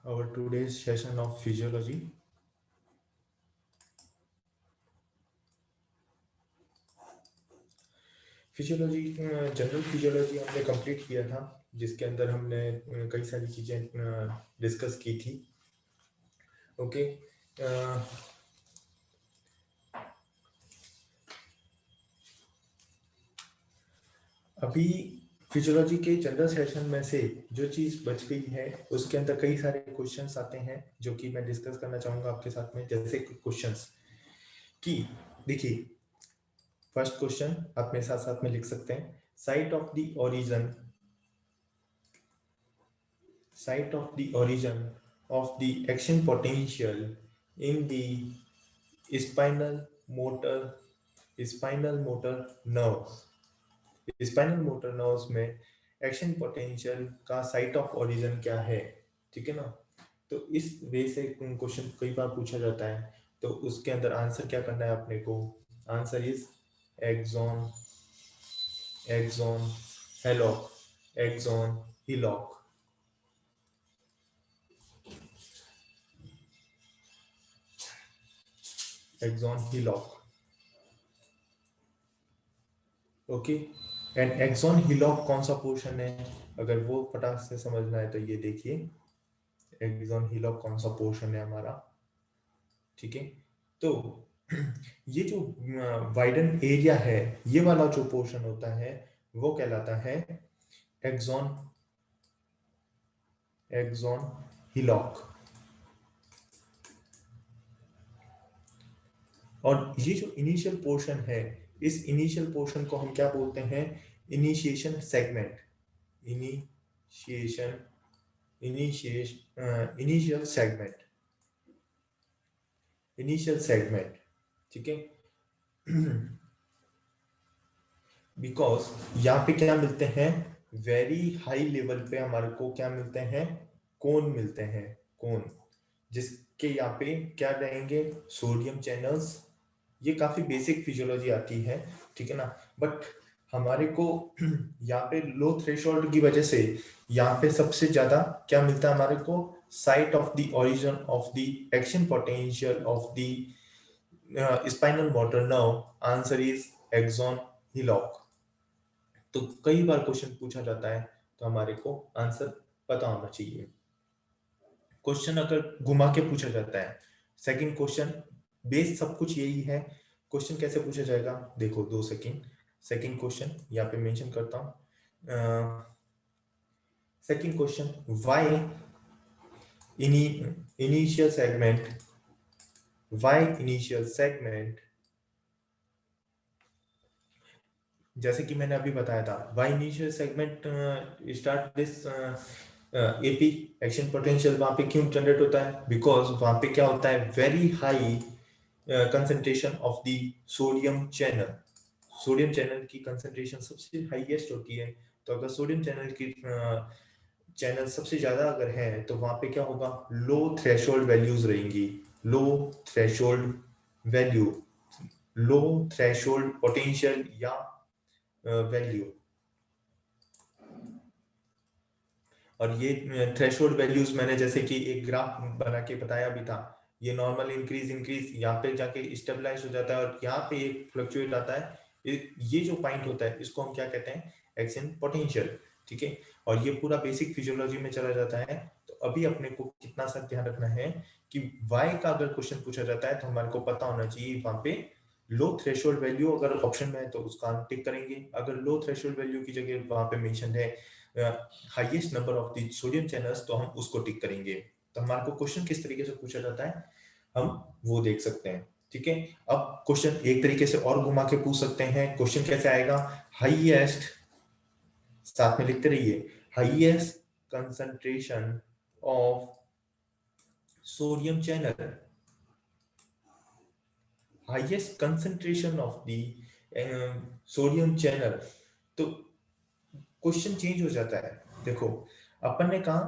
our today's session of physiology. Physiology general physiology हमने complete किया था, जिसके अंदर हमने कई सारी चीज़ें डिस्कस की थी. ओके. अभी फिजियोलॉजी के जनरल सेशन में से जो चीज़ बच गई है उसके अंदर कई सारे क्वेश्चंस आते हैं जो कि मैं डिस्कस करना चाहूँगा आपके साथ में. जैसे क्वेश्चंस कि देखिए, फर्स्ट क्वेश्चन आप मेरे साथ साथ में लिख सकते हैं. Site of the origin site of the origin of the action potential in the spinal motor nerve. Spinal motor nerves में एक्शन पोटेंशियल का साइट ऑफ ओरिजिन क्या है, ठीक है ना. तो इस वे से क्वेश्चन कई बार पूछा जाता है. तो उसके अंदर आंसर क्या करना है अपने को. Answer is axon axon hillock axon hillock. Axon hillock. Okay. And axon hillock कौन सा पोर्शन है, अगर वो फटाक से समझना है तो ये देखिए, एक्सॉन हिलॉक कौन सा पोर्शन है हमारा. ठीक है. तो ये जो वाइडन एरिया है, ये वाला जो पोर्शन होता है वो कहलाता है एक्सॉन एक्सॉन हिलॉक. और ये जो इनिशियल पोर्शन है, इस इनिशियल पोर्शन को हम क्या बोलते हैं, initiation segment. Initiation initial segment. Initial segment. ठीक है. बिकॉज यहाँ पे क्या मिलते हैं, वेरी हाई लेवल पे हमारे को क्या मिलते हैं, कोन मिलते हैं. कोन जिसके यहाँ पे क्या रहेंगे, सोडियम चैनल्स. ये काफी बेसिक फिजियोलॉजी आती है, ठीक है ना. बट हमारे को यहाँ पे लो थ्रेशोल्ड की वजह से यहाँ पे सबसे ज्यादा क्या मिलता है हमारे को, site of the origin of the action potential of the spinal motor nerve. Answer is axon hillock. तो कई बार क्वेश्चन पूछा जाता है, तो हमारे को आंसर पता होना चाहिए. क्वेश्चन अगर घुमा के पूछा जाता है, सेकंड क्वेश्चन बेस सब कुछ यही है. क्वेश्चन कैसे पूछा जाएगा, देखो 2 सेकंड. सेकंड क्वेश्चन यहाँ पे मेंशन करता हूँ. Second question, why initial segment जैसे कि मैंने अभी बताया था, why initial segment start this AP action potential. वहां पे क्यों जनरेट होता है, बिकॉज वहां पे क्या होता है, very high concentration of the sodium channel. Sodium channel की कंसंट्रेशन सबसे हाईएस्ट होती है. तो अगर सोडियम चैनल की चैनल सबसे ज्यादा अगर है, तो वहां पे क्या होगा, लो थ्रेशोल्ड वैल्यूज रहेंगी. लो थ्रेशोल्ड वैल्यू, लो थ्रेशोल्ड पोटेंशियल या वैल्यू. और ये थ्रेशोल्ड वैल्यूज मैंने जैसे कि एक ग्राफ बना के बताया भी था. ये नॉर्मल इंक्रीज यहाँ पे जाके स्टेबलाइज हो जाता है और यहाँ पे एक फ्लक्चुएट आता है. ये जो पॉइंट होता है इसको हम क्या कहते हैं, एक्शन पोटेंशियल. ठीक है. और ये पूरा बेसिक फिजियोलॉजी में चला जाता है. तो अभी अपने को कितना सा ध्यान रखना है कि वाई का अगर क्वेश्चन पूछा जाता है तो हमारे को पता होना चाहिए वहां पे लो थ्रेशोल्ड वैल्यू अगर ऑप्शन में है तो उसका हम टिक करेंगे. अगर लो थ्रेशोल्ड वैल्यू की जगह वहां पे मेंशन है highest number of the sodium channels, तो हम उसको टिक करेंगे. तो हमारे को क्वेश्चन किस तरीके से पूछा जाता है हम वो देख सकते हैं. ठीक है. अब क्वेश्चन एक तरीके से और घुमा के पूछ सकते हैं. क्वेश्चन कैसे आएगा, हाईएस्ट, साथ में लिखते रहिए, highest concentration of sodium channel, highest concentration of the sodium channel. तो क्वेश्चन चेंज हो जाता है. देखो, अपन ने कहा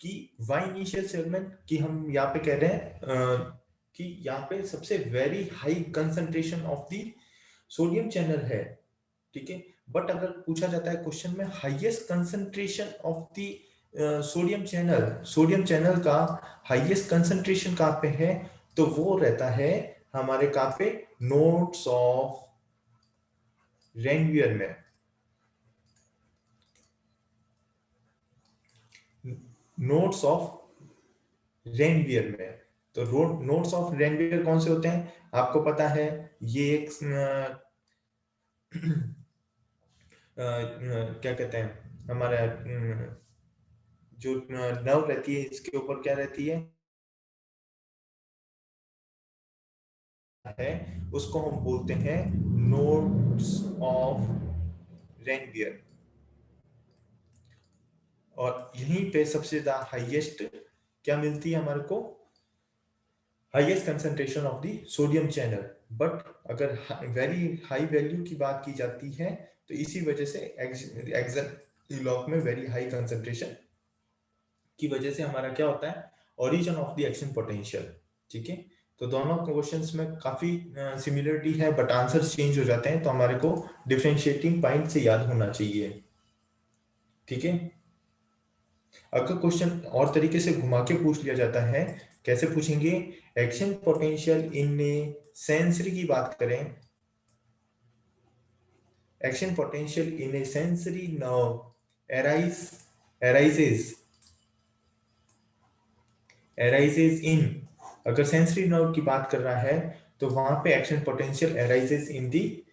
कि वाई इनिशियल सेगमेंट की हम यहाँ पे कह रहे हैं कि यहाँ पे सबसे very high concentration of the sodium channel है. ठीक है. बट अगर पूछा जाता है क्वेश्चन में highest concentration of the sodium channel का हाईएस्ट कंसंट्रेशन कहाँ पे है? तो वो रहता है हमारे कहाँ पे, नोड्स ऑफ रेनवियर में। नोड्स ऑफ रेनवियर में। तो नोड्स ऑफ रेनवियर कौन से होते हैं आपको पता है? ये एक क्या कहते हैं, हमारा जो नर्व रहती है इसके ऊपर क्या रहती है उसको हम बोलते हैं नोड्स ऑफ रेनवियर। और यहीं पे सबसे ज्यादा हाईएस्ट क्या मिलती है हमारे को? Highest concentration of the sodium channel. But अगर वेरी हाई वैल्यू की बात की जाती है तो इसी वजह से एक्सन लॉक में वेरी हाई कंसंट्रेशन की वजह से हमारा क्या होता है, origin of the action potential. ठीक है, तो दोनों क्वेश्चंस में काफी सिमिलरिटी है बट आंसर चेंज हो जाते हैं, तो हमारे को डिफरेंशिएटिंग पॉइंट से याद होना चाहिए। ठीक है, अगर क्वेश्चन और तरीके से घुमा के पूछ लिया जाता है, कैसे पूछेंगे? Action potential in A sensory की बात करें, action potential in A sensory nerve arises इन, अगर सेंसरी नर्व की बात कर रहा है तो वहां पे एक्शन पोटेंशियल arises इन दी,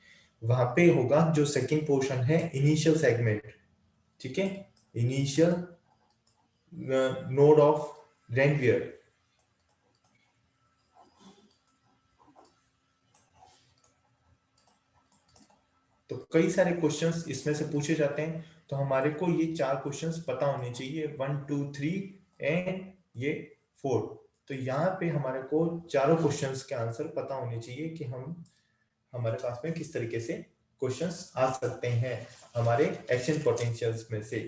वहां पे होगा जो सेकंड पोर्शन है इनिशियल सेगमेंट। ठीक है, इनिशियल नोड ऑफ रेनवियर। तो कई सारे क्वेश्चंस इसमें से पूछे जाते हैं, तो हमारे को ये चार क्वेश्चंस पता होने चाहिए, 1 2 3 एंड ये 4। तो यहाँ पे हमारे को चारों क्वेश्चंस के आंसर पता होने चाहिए कि हम हमारे पास में किस तरीके से क्वेश्चंस आ सकते हैं हमारे एक्शन पोटेंशियल्स में से।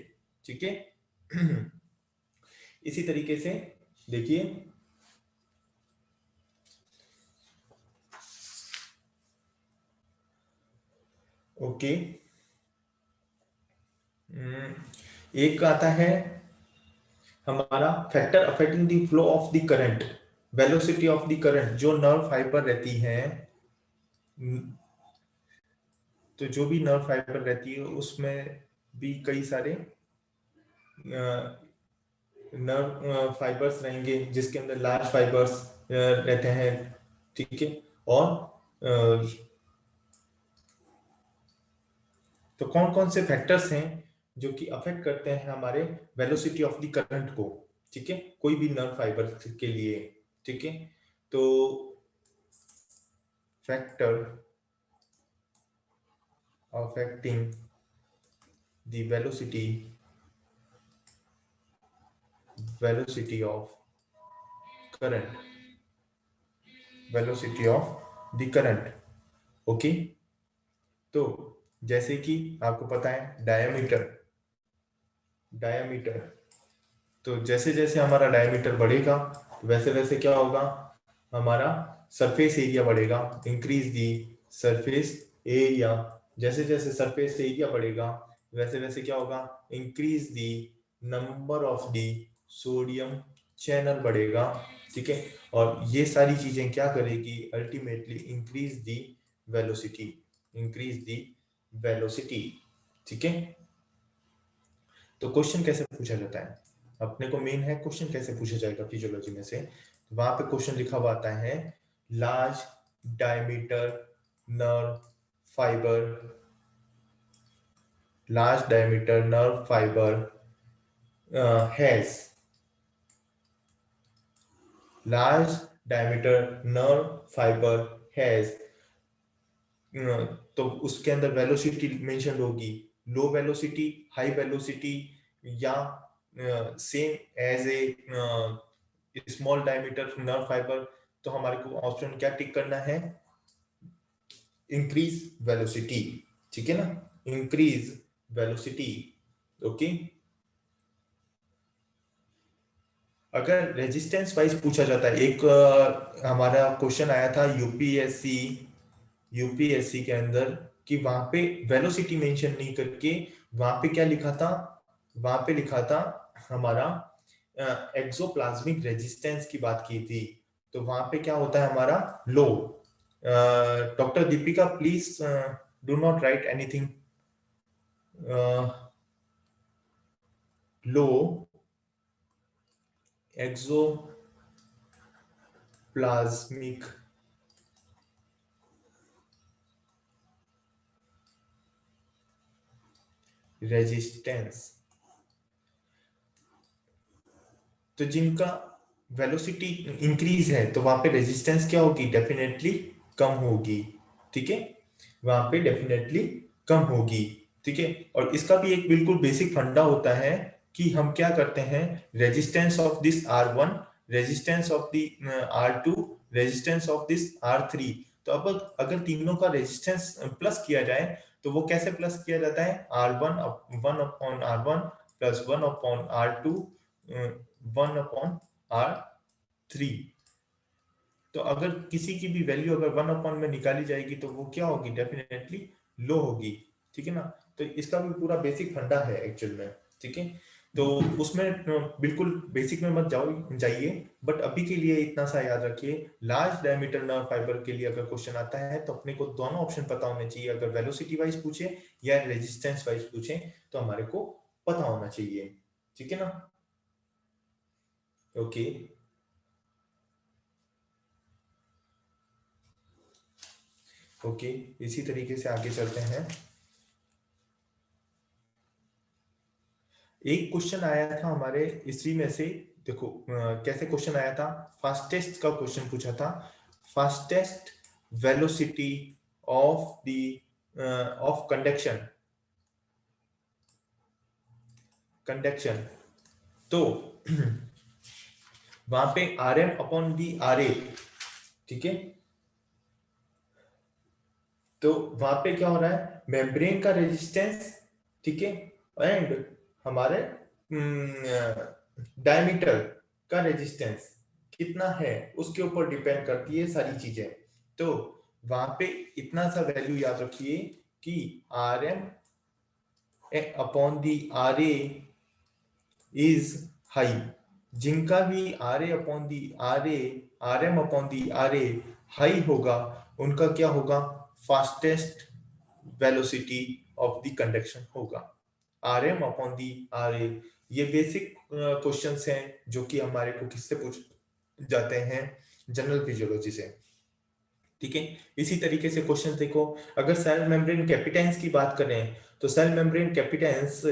ठीक है, इसी तरीके से देखिए, ओके, एक आता है हमारा factor affecting the flow of the current, velocity of the current, जो नर्व फाइबर रहती है, तो जो भी नर्व फाइबर रहती है उसमें भी कई सारे नर्व फाइबर्स रहेंगे जिसके अंदर लार्ज फाइबर्स रहते हैं। ठीक है, और तो कौन कौन से फैक्टर्स हैं जो कि अफेक्ट करते हैं हमारे वेलोसिटी ऑफ द करंट को? ठीक है, कोई भी नर्व फाइबर के लिए। ठीक है, तो factor affecting the velocity of current, velocity of the current. Okay, तो जैसे कि आपको पता है डायमीटर, तो जैसे जैसे हमारा डायमीटर बढ़ेगा वैसे वैसे क्या होगा, हमारा सरफेस एरिया बढ़ेगा, इंक्रीज दी सरफेस एरिया। जैसे जैसे सरफेस एरिया बढ़ेगा वैसे वैसे क्या होगा, increase the number of the sodium channel बढ़ेगा। ठीक है, और ये सारी चीजें क्या करेगी, ultimately increase the velocity, increase the velocity. ठीक है, तो क्वेश्चन कैसे पूछा जाता है अपने को मेन है, क्वेश्चन कैसे पूछा जाएगा फिजियोलॉजी में से, वहां पे क्वेश्चन लिखा हुआ आता है, large diameter nerve fibre, large diameter nerve fiber has large diameter nerve fiber has तो उसके अंदर वेलोसिटी मेंशन होगी, लो वेलोसिटी, हाई वेलोसिटी, या same as a small diameter nerve fibre. तो हमारे को ऑप्शन क्या टिक करना है, इंक्रीज वेलोसिटी। ठीक है ना, इंक्रीज वेलोसिटी। ओके, अगर रेजिस्टेंस वाइज पूछा जाता है, एक हमारा क्वेश्चन आया था यूपीएससी के अंदर कि वहां पे वेलोसिटी मेंशन नहीं करके वहां पे क्या लिखा था, वहां पे लिखा था हमारा एक्सोप्लाज्मिक रेजिस्टेंस की बात की थी, तो वहां पे क्या होता है हमारा low. Doctor Deepika please do not write anything. Low axoplasmic resistance, तो जिनका वेलोसिटी इंक्रीज है तो वहां पे रेजिस्टेंस क्या होगी, डेफिनेटली कम होगी। ठीक है, वहां पे डेफिनेटली कम होगी। ठीक है, और इसका भी एक बिल्कुल बेसिक फंडा होता है कि हम क्या करते हैं, resistance of this R1, resistance of the R2, resistance of this R3। तो अब अगर तीनों का रेजिस्टेंस प्लस किया जाए तो वो कैसे प्लस किया जाता है, R1 1/R1 plus 1/R2 1/R3। तो अगर किसी की भी वैल्यू अगर 1 में निकाली जाएगी तो वो क्या होगी, डेफिनेटली लो होगी। ठीक है ना, तो इसका भी पूरा बेसिक फंडा है एक्चुअल में। ठीक है, तो उसमें बिल्कुल बेसिक में मत जाइए, बट अभी के लिए इतना सा याद रखिए, लार्ज डायमीटर नर्व फाइबर के लिए अगर क्वेश्चन आता है तो अपने को दोनों ऑप्शन पता होने चाहिए। अगर वेलोसिटी वाइज पूछे या रेजिस्टेंस वाइज पूछे तो हमारे को पता होना चाहिए। ठीक है ना, ओके। ओके, इसी तरीके से आगे चलते हैं। एक क्वेश्चन आया था हमारे इसी में से, देखो कैसे क्वेश्चन आया था, फास्टेस्ट का क्वेश्चन पूछा था, fastest velocity of the of conduction, conduction. तो वहां पे RM अपॉन दी RA। ठीक है, तो वहां पे क्या हो रहा है, मेम्ब्रेन का रेजिस्टेंस, ठीक है, एंड हमारे डायमीटर का रेजिस्टेंस कितना है उसके ऊपर डिपेंड करती है सारी चीजें। तो वहां पे इतना सा वैल्यू याद रखिए कि RM upon the RA is high. जिनका भी RA upon the RA, RM upon the RA high होगा, उनका क्या होगा, fastest velocity of the conduction होगा, RM अपॉन दी RA। ये बेसिक क्वेश्चंस हैं जो कि हमारे को किससे पूछ जाते हैं, जनरल फिजियोलॉजी से। ठीक है, इसी तरीके से क्वेश्चन देखो, अगर सेल मेम्ब्रेन कैपिटेंस की बात करें तो सेल मेम्ब्रेन कैपिटेंस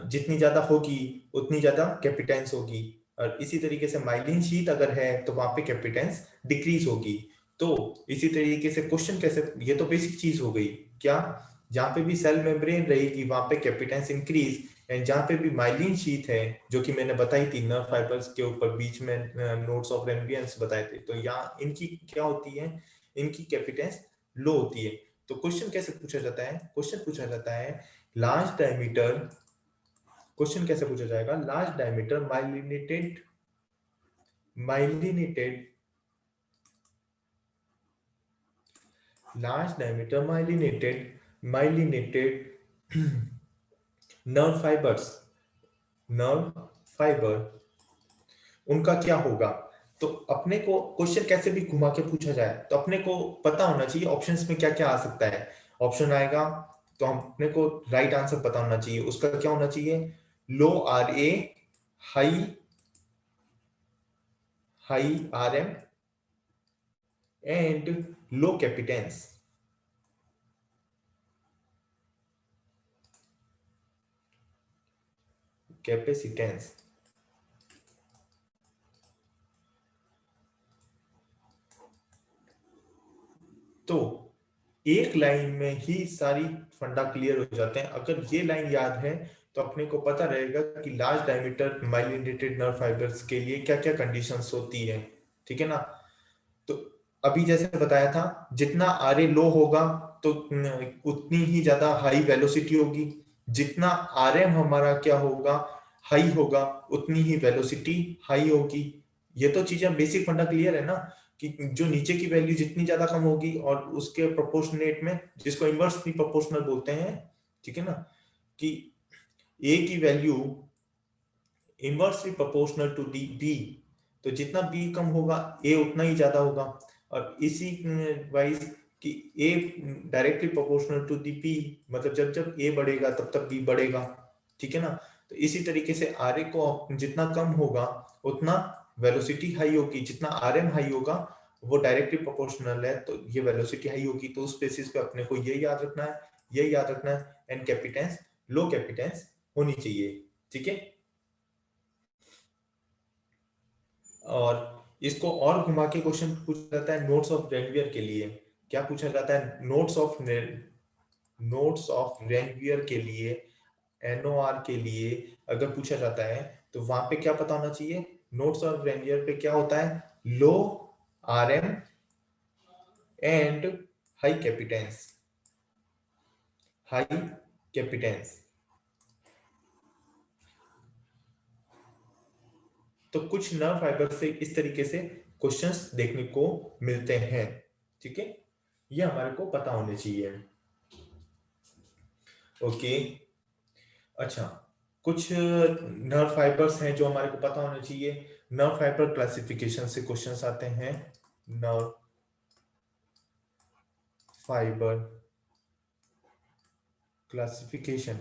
जितनी ज्यादा होगी उतनी ज्यादा कैपिटेंस होगी, और इसी तरीके से माइलिन शीट अगर है तो वहां पे कैपिटेंस डिक्रीज होगी। तो इसी तरीके से क्वेश्चन कैसे, ये तो बेसिक चीज हो गई क्या, जहां पे भी सेल मेम्ब्रेन रहेगी वहां पे कैपिटेंस इंक्रीज, एंड जहां पे भी माइलिन शीट है जो कि मैंने बताई थी नर्व फाइबर्स के ऊपर बीच में नोड्स ऑफ रेनवियंस बताए थे, तो यहाँ इनकी क्या होती है, इनकी कैपिटेंस लो होती है। तो क्वेश्चन कैसे पूछा जाता है, क्वेश्चन पूछा जाता है लार्ज डायमीटर, क्वेश्चन कैसे पूछा जाएगा, large diameter myelinated, myelinated large diameter myelinated nerve fibers, nerve fiber, उनका क्या होगा। तो अपने को क्वेश्चन कैसे भी घुमा के पूछा जाए तो अपने को पता होना चाहिए ऑप्शंस में क्या क्या आ सकता है। ऑप्शन आएगा तो हम अपने को राइट आंसर पता होना चाहिए, उसका क्या होना चाहिए, low RA, high high RM and low capacitance. Capacitance, तो एक लाइन में ही सारी फंडा क्लियर हो जाते हैं। अगर ये लाइन याद है तो अपने को पता रहेगा कि large diameter myelinated nerve fibres के लिए क्या क्या कंडीशंस होती है। ठीक है ना, तो अभी जैसे बताया था जितना RA लो होगा तो उतनी ही ज्यादा हाई वेलोसिटी होगी, जितना RM हमारा क्या होगा, हाई होगा, उतनी ही वेलोसिटी हाई होगी। ये तो चीजें बेसिक फंडा क्लियर है ना, कि जो नीचे की वैल्यू जितनी ज्यादा कम होगी और उसके प्रोपोर्शनेट में, जिसको इनवर्सली प्रोपोर्शनल बोलते हैं, ठीक है ना, कि A की value inversely proportional to the B, तो जितना बी कम होगा ए उतना ही ज्यादा होगा, और इसी वाइज कि A directly proportional to the B, मतलब जब जब ए बढ़ेगा तब तब बी बढ़ेगा, ठीक है ना। तो इसी तरीके से आर ए को जितना कम होगा उतना वेलोसिटी हाई होगी, जितना आर एम हाई होगा वो डायरेक्टली प्रोपोर्शनल है, तो ये वेलोसिटी हाई होगी। तो उस बेसिस पे अपने को ये याद रखना है, ये याद रखना है, एंड कैपिटेंस लो कैपिटेंस होनी चाहिए, ठीक है। और इसको और घुमा के क्वेश्चन पूछा जाता है नोट्स ऑफ रेनवियर के लिए। क्या पूछा जाता है? नोट्स ऑफ रेनवियर के लिए, एनओआर के लिए अगर पूछा जाता है तो वहां पे क्या पता होना चाहिए? नोट्स ऑफ रेनवियर पे क्या होता है? लो आरएम एंड हाई कैपिटेंस, हाई कैपिटेंस। तो कुछ नर्व फाइबर से इस तरीके से क्वेश्चंस देखने को मिलते हैं, ठीक है। ये हमारे को पता होने चाहिए, ओके। अच्छा, कुछ नर्व फाइबर्स हैं जो हमारे को पता होने चाहिए। नर्व फाइबर क्लासिफिकेशन से क्वेश्चंस आते हैं। Nerve fibre classification,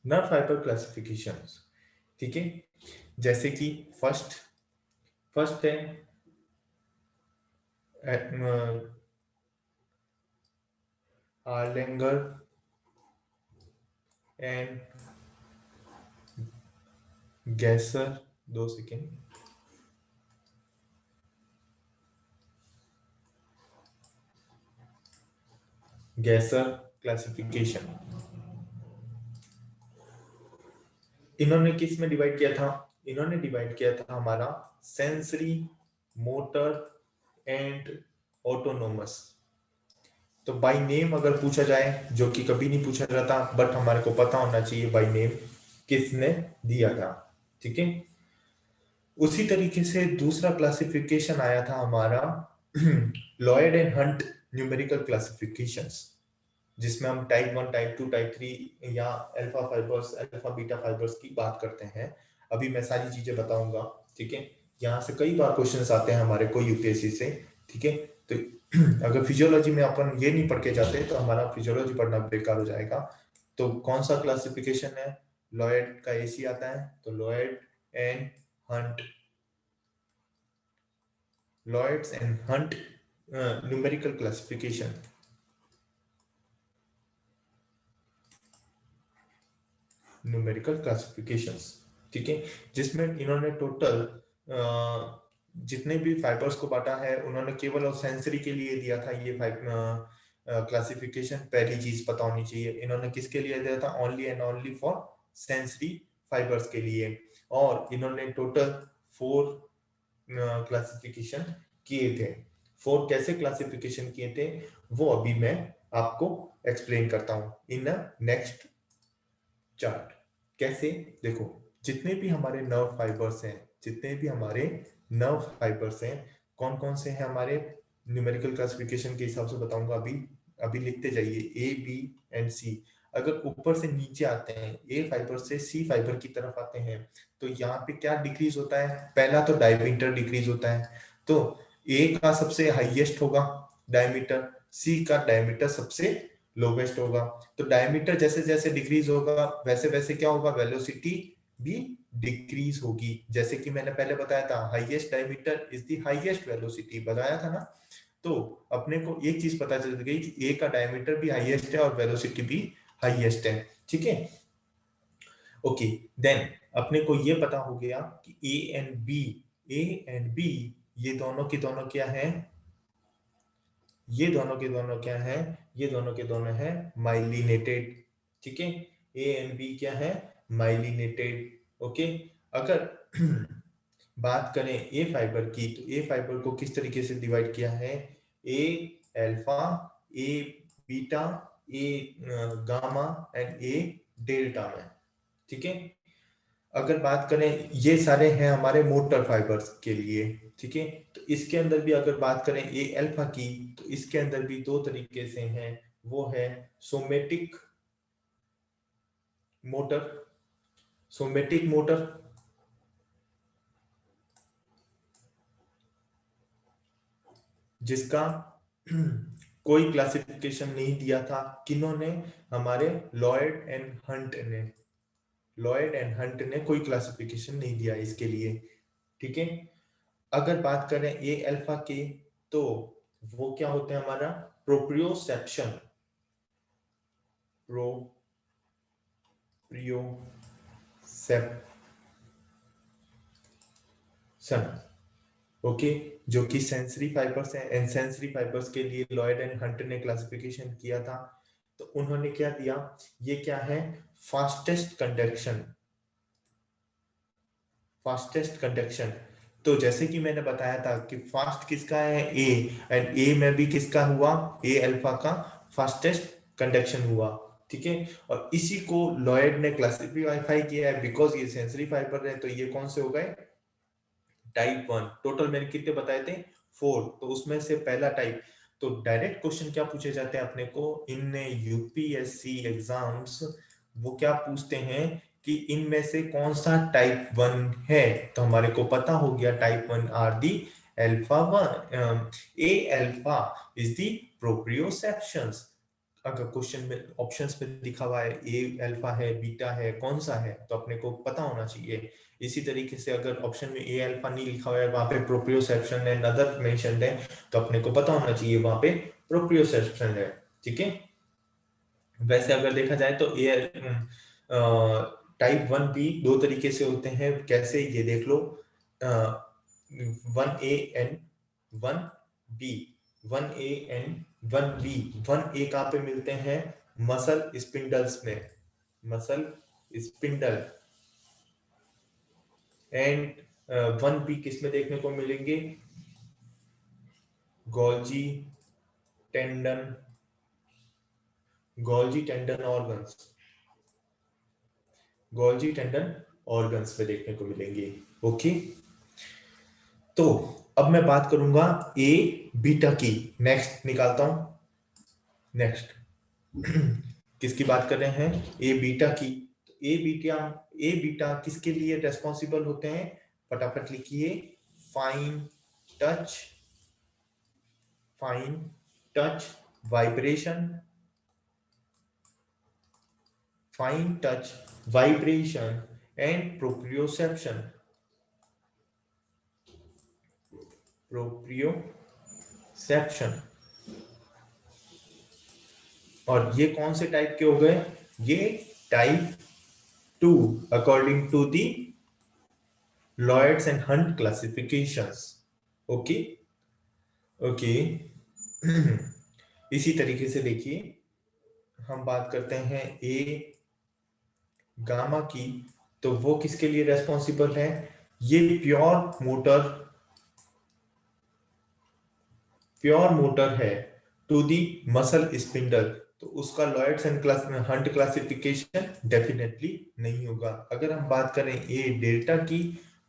nerve fibre classification, ठीक है। जैसे कि फर्स्ट है Erlanger and Gasser, 2 second. Gasser classification, इन्होंने किस में डिवाइड किया था? इन्होंने डिवाइड किया था हमारा सेंसरी, मोटर एंड ऑटोनोमस। तो बाय नेम अगर पूछा जाए, जो कि कभी नहीं पूछा जाता, बट हमारे को पता होना चाहिए बाय नेम किसने दिया था, ठीक है। उसी तरीके से दूसरा क्लासिफिकेशन आया था हमारा Lloyd and Hunt numerical classifications, जिसमें हम टाइप 1, टाइप 2, टाइप 3 या alpha fibres, alpha beta fibres की बात करते हैं। अभी मैं सारी चीजें बताऊंगा, ठीक है। यहाँ से कई बार क्वेश्चंस आते हैं हमारे को यूपीएससी से, ठीक है। तो अगर फिजियोलॉजी में अपन ये नहीं पढ़ के जाते तो हमारा फिजियोलॉजी पढ़ना बेकार हो जाएगा। तो कौन सा क्लासिफिकेशन है? लॉयड का एसी आता है, तो Lloyd and Hunt, Lloyd's and Hunt numerical classification, numerical classifications, ठीक है। जिसमें इन्होंने टोटल जितने भी फाइबर्स को बांटा है, उन्होंने केवल और सेंसरी के लिए दिया था ये क्लासिफिकेशन। पहली चीज पता होनी चाहिए, इन्होंने किसके लिए दिया था? Only and only for sensory fibres के लिए। और इन्होंने टोटल 4 क्लासिफिकेशन किए थे। 4 कैसे क्लासिफिकेशन किए थे वो अभी मैं आपको एक्सप्लेन करता हूं इन नेक्स्ट चार्ट। कैसे? देखो, जितने भी हमारे नर्व फाइबर्स हैं, जितने भी हमारे नर्व फाइबर्स हैं, कौन कौन से हैं हमारे? न्यूमेरिकल क्लासिफिकेशन के हिसाब से बताऊंगा, अभी अभी लिखते जाइए, ए बी एंड सी। अगर ऊपर से नीचे आते हैं, ए फाइबर से सी फाइबर की तरफ आते हैं, तो यहाँ पे क्या डिक्रीज होता है? पहला तो डायमीटर डिक्रीज होता है। तो ए का सबसे हाईएस्ट होगा डायमीटर, सी का डायमीटर सबसे लोवेस्ट होगा। तो डायमीटर जैसे जैसे डिक्रीज होगा वैसे वैसे क्या होगा? वेलोसिटी भी डिक्रीज होगी। जैसे कि मैंने पहले बताया था, highest diameter is the highest velocity, बताया था ना। तो अपने को एक चीज पता चल गई कि ए का डायमीटर भी हाईएस्ट है और वेलोसिटी भी हाईएस्ट है, ठीक है। ओके, देन अपने को ये पता हो गया कि ए एंड बी ये दोनों के दोनों क्या है? ये दोनों के दोनों क्या है? ये दोनों के दोनों है माइलिनेटेड, ठीक है। ए एंड बी क्या है? Myelinated, okay. अगर बात करें ए फाइबर की, तो ए फाइबर को किस तरीके से डिवाइड किया है? A alpha, A beta, A gamma and A delta में, ठीक है। अगर बात करें, ये सारे हैं हमारे मोटर फाइबर्स के लिए, ठीक है। तो इसके अंदर भी अगर बात करें ए अल्फा की, तो इसके अंदर भी 2 तरीके से हैं। वो है सोमेटिक मोटर, सोमेटिक मोटर, जिसका कोई क्लासिफिकेशन नहीं दिया था, किन्होंने? हमारे लॉयड एंड हंट ने। लॉयड एंड हंट ने कोई क्लासिफिकेशन नहीं दिया इसके लिए, ठीक है। अगर बात करें ए अल्फा के, तो वो क्या होते हैं हमारा? प्रोप्रियोसेप्शन, प्रोप्रियोसेप्शन, ओके, जो कि सेंसरी फाइबर्स है, एंड सेंसरी फाइबर्स के लिए लॉयड एंड हंट ने क्लासिफिकेशन किया था। तो उन्होंने क्या दिया? ये क्या है? Fastest conduction, fastest conduction. तो जैसे कि मैंने बताया था कि फास्ट किसका है? ए, एंड ए में भी किसका हुआ? ए अल्फा का फास्टेस्ट कंडक्शन हुआ, ठीक है। और इसी को लॉयड ने क्लासिफाई किया है, बिकॉज ये सेंसरी फाइबर है, तो ये कौन से हो गए? टाइप 1। टोटल मैंने कितने बताए थे? 4, तो उसमें से पहला टाइप। तो डायरेक्ट क्वेश्चन क्या पूछे जाते हैं अपने को इन यूपीएससी एग्जाम्स? वो क्या पूछते हैं कि इनमें से कौन सा टाइप 1 है? तो हमारे को पता हो गया, type 1 are the alpha 1, A alpha is the proprioceptions. अगर क्वेश्चन में ऑप्शंस में दिखा हुआ है ए अल्फा है, बीटा है, कौन सा है, तो अपने को पता होना चाहिए। इसी तरीके से अगर ऑप्शन में ए अल्फा नहीं लिखा हुआ है, वहां पे प्रोप्रियोसेप्शन है, नदर मेंशन्ड है, तो अपने को पता होना चाहिए वहां पे प्रोप्रियोसेप्शन है, ठीक है। वैसे अगर देखा जाए तो ए टाइप 1 भी दो तरीके से होते हैं, कैसे? ये देख लो, 1A and 1B। 1A and 1B। 1A कहाँ पे मिलते हैं? मसल स्पिंडल्स में, मसल स्पिंडल। एंड 1B किस में देखने को मिलेंगे? Golgi tendon, Golgi tendon organs, Golgi tendon organs में देखने को मिलेंगे, ओके। तो अब मैं बात करूंगा ए बीटा की। नेक्स्ट निकालता हूं, नेक्स्ट किसकी बात कर रहे हैं? ए बीटा की। ए बीटा, ए बीटा किसके लिए रेस्पॉन्सिबल होते हैं? फटाफट लिखिए, fine touch, fine touch vibration, fine touch vibration and proprioception, proprioception. और ये कौन से टाइप के हो गए? ये type 2 according to the Lloyd's and Hunt classifications, okay, okay. इसी तरीके से देखिए, हम बात करते हैं ए गामा की, तो वो किसके लिए रेस्पॉन्सिबल है? ये प्योर मोटर, प्योर मोटर है टू दी मसल स्पिंडल, तो उसका लॉयड्स एंड क्लास में हंट क्लासिफिकेशन डेफिनेटली नहीं होगा। अगर हम बात करें ए डेल्टा की,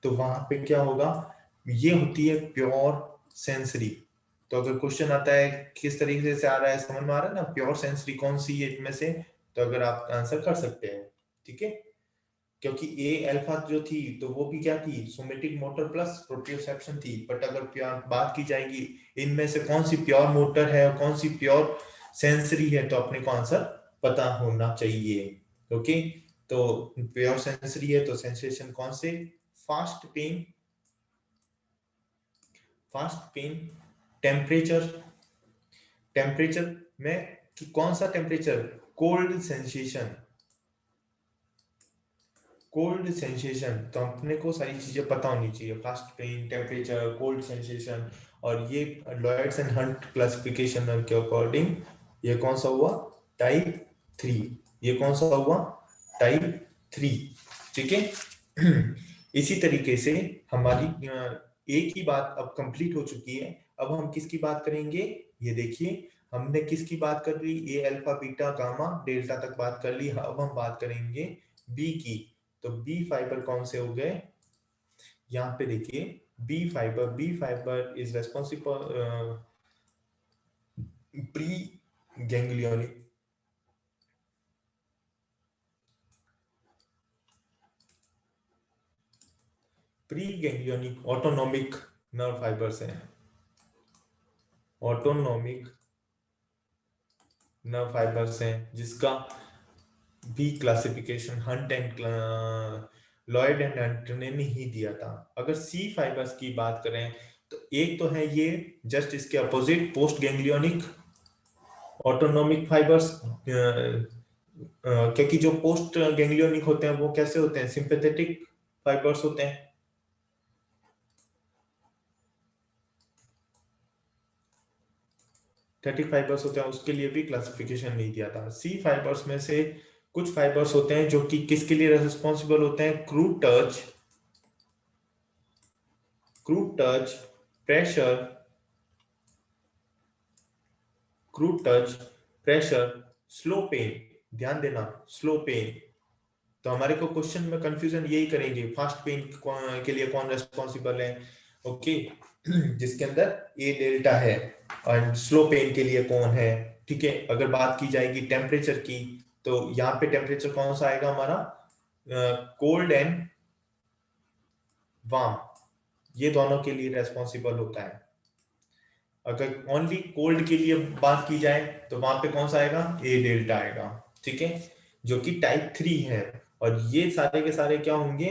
तो वहां पे क्या होगा? ये होती है प्योर सेंसरी। तो अगर क्वेश्चन आता है किस तरीके से आ रहा है, समझ में आ रहा है ना, प्योर सेंसरी कौन सी है इनमें से, तो अगर आप आंसर कर सकते हैं, ठीक है। क्योंकि ए अल्फा जो थी, तो वो भी क्या थी? सोमेटिक मोटर प्लस प्रोप्रियोसेप्शन थी। बट अगर बात की जाएगी इनमें से कौन सी प्योर मोटर है और कौन सी प्योर सेंसरी है, तो अपने को आंसर पता होना चाहिए, ओके। तो प्योर सेंसरी है तो सेंसेशन कौन से? Fast pen, fast pen, temperature, temperature में कि कौन सा temperature? Cold sensation, cold sensation. तो अपने को सारी चीजें पता होनी चाहिए, fast pen, temperature, cold sensation. और ये लॉयड्स एंड हंट क्लासिफिकेशन के अकॉर्डिंग ये कौन सा हुआ? टाइप 3। ये कौन सा हुआ? टाइप 3, ठीक है। इसी तरीके से हमारी ए की बात अब कंप्लीट हो चुकी है। अब हम किसकी बात करेंगे? ये देखिए, हमने किसकी बात कर ली? ए अल्फा बीटा गामा डेल्टा तक बात कर ली। अब हम बात करेंगे बी की। तो बी फाइबर कौन से हो गए? यहाँ पे देखिए, B fibre, B fibre is responsible pre ganglionic, pre ganglionic autonomic nerve fibres हैं, ऑटोनोमिक नर्व फाइबर्स हैं, जिसका भी classification Hunt and Lloyd and Hunt ने नहीं दिया था। अगर सी फाइबर्स की बात करें तो एक तो है ये जस्ट इसके opposite post ganglionic autonomic fibres, क्योंकि जो पोस्ट गैंग्लियोनिक होते हैं वो कैसे होते हैं, सिंपैथेटिक फाइबर्स होते हैं। थर्टी फाइबर्स होते हैं, उसके लिए भी क्लासिफिकेशन नहीं दिया था। सी फाइबर्स में से कुछ फाइबर्स होते हैं जो कि किसके लिए रिस्पॉन्सिबल होते हैं, crude touch, pressure, slow pain. ध्यान देना, स्लो पेन। तो हमारे को क्वेश्चन में कंफ्यूजन यही करेंगे, फास्ट पेन के लिए कौन रेस्पॉन्सिबल है, ओके जिसके अंदर ए डेल्टा है, और स्लो पेन के लिए कौन है। ठीक है, अगर बात की जाएगी टेम्परेचर की, तो यहाँ पे टेम्परेचर कौन सा आएगा हमारा, कोल्ड एंड वार्म, ये दोनों के लिए रेस्पॉन्सिबल होता है। अगर ओनली कोल्ड के लिए बात की जाए तो वहां पे कौन सा आएगा, ए डेल्टा आएगा। ठीक है, जो कि टाइप 3 है, और ये सारे के सारे क्या होंगे,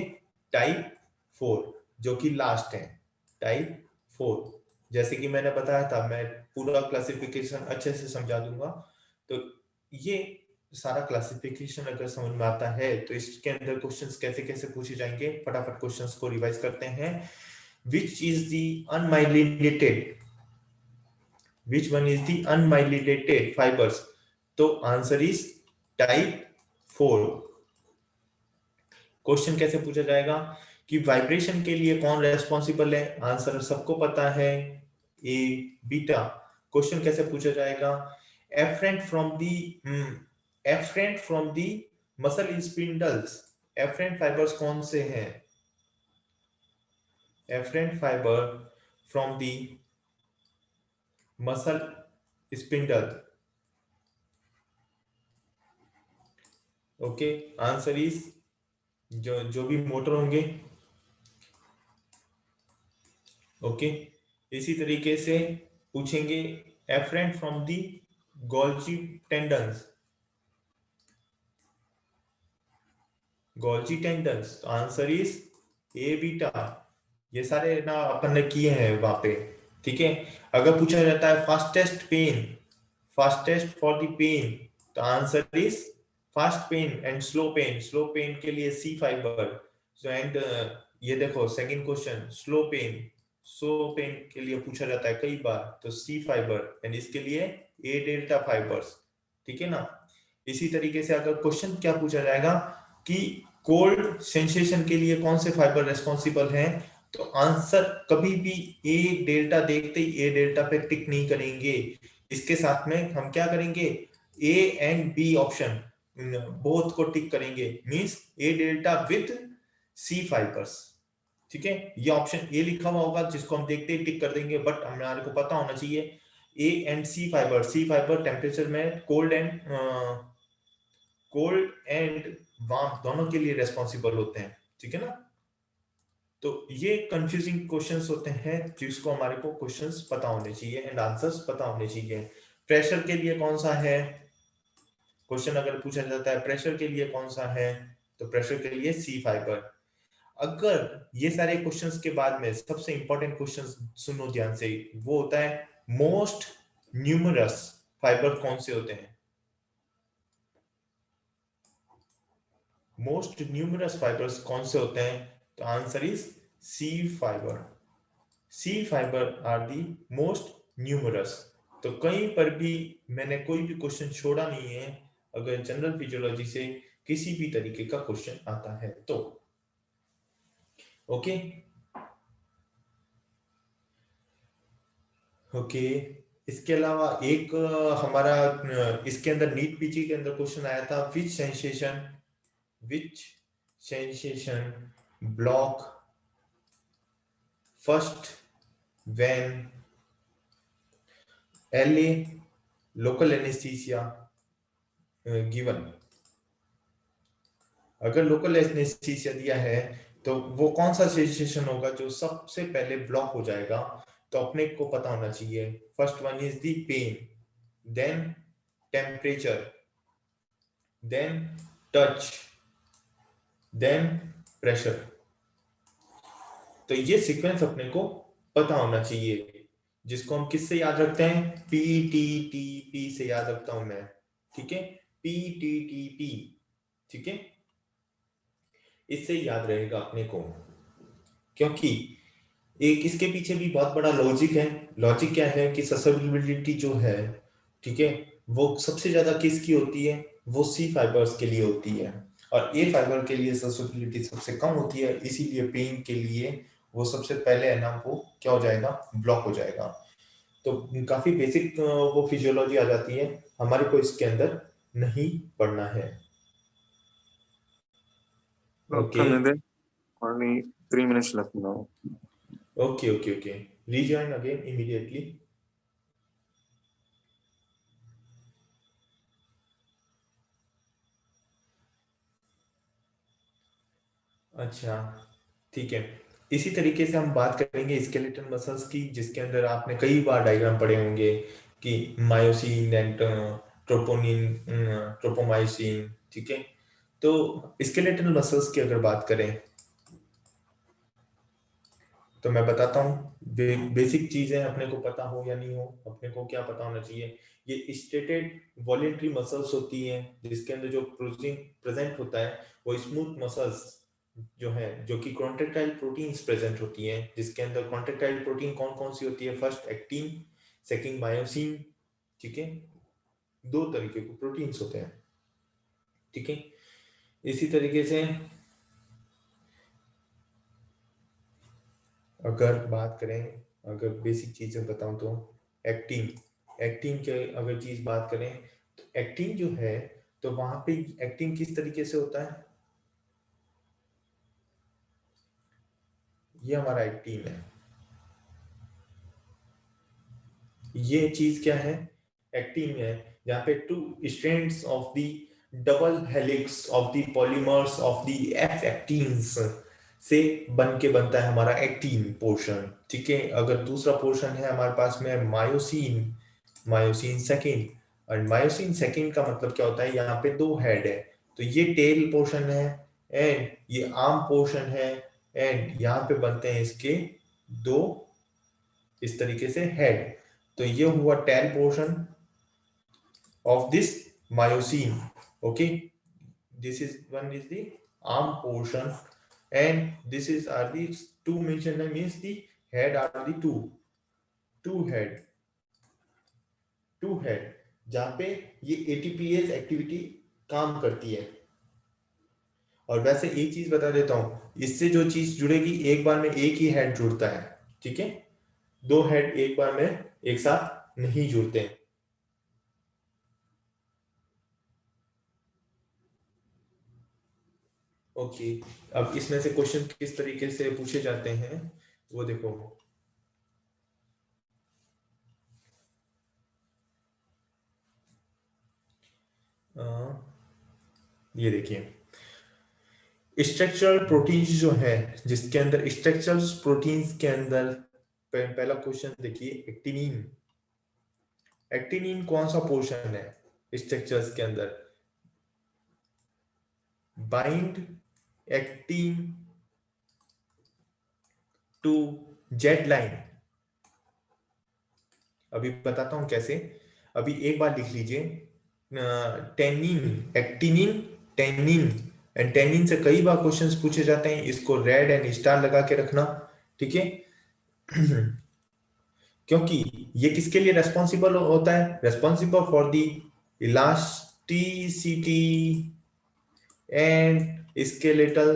टाइप 4, जो कि लास्ट है, टाइप 4। जैसे कि मैंने बताया था, मैं पूरा क्लासिफिकेशन अच्छे से समझा दूंगा। तो ये सारा क्लासिफिकेशन अगर समझ में आता है तो इसके अंदर क्वेश्चंस कैसे कैसे पूछे जाएंगे, फटाफट क्वेश्चंस को रिवाइज करते हैं। Which is the unmyelinated, which one is the unmyelinated fibers, तो आंसर इज टाइप 4। क्वेश्चन कैसे पूछा जाएगा कि वाइब्रेशन के लिए कौन रेस्पॉन्सिबल है, आंसर सबको पता है, ए बीटा। क्वेश्चन कैसे पूछा जाएगा, efferent from the muscle spindles, efferent fibres कौन से हैं, efferent fibre from the muscle spindle, okay answer is जो भी मोटर होंगे, ओके। इसी तरीके से पूछेंगे efferent from the Golgi tendons, answer is A beta. ये सारे ना अपन ने किए हैं वहां पे। ठीक है, अगर पूछा जाता है फास्टेस्ट फॉर द पेन, तो answer is fast pain and slow pain, के लिए सी फाइबर। एंड ये देखो सेकंड क्वेश्चन, स्लो पेन के लिए पूछा जाता है कई बार, तो सी फाइबर, एंड इसके लिए ए डेल्टा फाइबर्स। ठीक है ना। इसी तरीके से अगर क्वेश्चन क्या पूछा जाएगा कि कोल्ड सेंसेशन के लिए कौन से फाइबर रेस्पॉन्सिबल हैं, तो आंसर कभी भी ए डेल्टा देखते ही ए डेल्टा पे टिक नहीं करेंगे। इसके साथ में हम क्या करेंगे, A and B option both को टिक करेंगे, means A delta with C fibres. ठीक है, ये ऑप्शन ए लिखा हुआ होगा जिसको हम देखते ही टिक कर देंगे, बट हमारे को पता होना चाहिए A and C fibre temperature में कोल्ड एंड वार्म दोनों के लिए रेस्पॉन्सिबल होते हैं। ठीक है ना। तो ये कंफ्यूजिंग क्वेश्चंस होते हैं जिसको हमारे को क्वेश्चंस पता होने चाहिए एंड आंसर्स पता होने चाहिए। प्रेशर के लिए कौन सा है, क्वेश्चन अगर पूछा जाता है प्रेशर के लिए कौन सा है, तो प्रेशर के लिए सी फाइबर। अगर ये सारे क्वेश्चंस के बाद में सबसे इंपॉर्टेंट क्वेश्चंस सुनो ध्यान से, वो होता है मोस्ट न्यूमरस फाइबर कौन से होते हैं, मोस्ट न्यूमरस फाइबर्स कौन से होते हैं, तो answer is C fibre are the most numerous. तो कहीं पर भी मैंने कोई भी क्वेश्चन छोड़ा नहीं है, अगर जनरल फिजियोलॉजी से किसी भी तरीके का क्वेश्चन आता है तो। ओके ओके इसके अलावा एक हमारा इसके अंदर नीट पीजी के अंदर क्वेश्चन आया था, which sensation block first when LA local anaesthesia given. अगर लोकल एनेस्थीसिया दिया है तो वो कौन सा सेंसेशन होगा जो सबसे पहले ब्लॉक हो जाएगा? तो अपने को पता होना चाहिए। First one is the pain, then temperature, then touch, then pressure. तो ये सीक्वेंस अपने को पता होना चाहिए, जिसको हम किससे याद रखते हैं? पी टी टी पी से याद रखता हूं मैं, ठीक है? पी टी टी पी, ठीक है? इससे याद रहेगा अपने को, क्योंकि एक इसके पीछे भी बहुत बड़ा लॉजिक है। लॉजिक क्या है कि ससेप्टिबिलिटी जो है, ठीक है, वो सबसे ज्यादा किसकी होती है? वो सी फाइबर्स के लिए होती है, और ए फाइबर के लिए ससेप्टिबिलिटी सबसे कम होती है। इसीलिए पेन के लिए वो सबसे पहले है ना, वो क्या हो जाएगा? ब्लॉक हो जाएगा। तो काफी बेसिक वो फिजियोलॉजी आ जाती है, हमारे को इसके अंदर नहीं पढ़ना है। Okay Come in there. Only 3 minutes left now. Okay okay okay, rejoin again immediately. अच्छा, ठीक है। इसी तरीके से हम बात करेंगे स्केलेटल मसल्स की, जिसके अंदर आपने कई बार डायग्राम पढ़े होंगे कि मायोसिन एंड ट्रोपोनिन, ट्रोपोमायोसिन, ठीक है? तो स्केलेटल मसल्स की अगर बात करें तो मैं बताता हूँ, बेसिक चीजें अपने को पता हो या नहीं हो, अपने को क्या पता होना चाहिए। ये स्टेटेड वॉलेंट्री मसल्स होती हैं, जिसके अंदर जो प्रोटीन प्रेजेंट होता है वो स्मूथ मसल्स जो है, जो कि कॉन्ट्रैक्टाइल प्रोटीन्स प्रेजेंट होती हैं, जिसके अंदर कॉन्ट्रैक्टाइल प्रोटीन कौन कौन सी होती है? फर्स्ट एक्टिन, सेकंड मायोसिन, ठीक है? दो तरीके के प्रोटीन्स होते हैं, ठीक है? इसी तरीके से अगर बात करें, अगर बेसिक चीजें बताऊं तो एक्टिन, एक्टिन के अगर चीज बात करें तो एक्टिन जो है, तो वहां पे एक्टिन किस तरीके से होता है? ये हमारा एक्टिन है। ये चीज क्या है? एक्टिन है, जहाँ पे two strands of the double helix of the polymers of the F actins से बन के बनता है हमारा एक्टिन पोर्शन, ठीक है? अगर दूसरा पोर्शन है हमारे पास में मायोसिन, मायोसिन सेकेंड। और मायोसिन सेकेंड का मतलब क्या होता है? यहाँ पे दो हेड है, तो ये टेल पोर्शन है एंड ये आर्म पोर्शन है, एंड यहाँ पे बनते हैं इसके दो इस तरीके से हेड। तो ये हुआ tail portion of this myosin. Okay, this is one is the arm portion, and this is are the two mentioned means the head are the two head, two head, जहाँ पे ये एटीपीएस एक्टिविटी काम करती है। और वैसे एक चीज बता देता हूँ, इससे जो चीज जुड़ेगी एक बार में एक ही हेड जुड़ता है, ठीक है? दो हेड एक बार में एक साथ नहीं जुड़ते हैं। ओके, अब इसमें से क्वेश्चन किस तरीके से पूछे जाते हैं वो देखो। ये देखिए स्ट्रक्चरल प्रोटीन्स जो है, जिसके अंदर स्ट्रक्चरल प्रोटीन्स के अंदर पहला क्वेश्चन देखिए, एक्टिनिन। एक्टिनिन कौन सा पोर्शन है स्ट्रक्चर्स के अंदर? Bind actin to Z line. अभी बताता हूं कैसे। अभी एक बार लिख लीजिए, titin, actinin, titin, and titin से कई बार क्वेश्चंस पूछे जाते हैं, इसको रेड एंड स्टार लगा के रखना, ठीक है? क्योंकि ये किसके लिए रेस्पॉन्सिबल होता है? Responsible for the elasticity and skeletal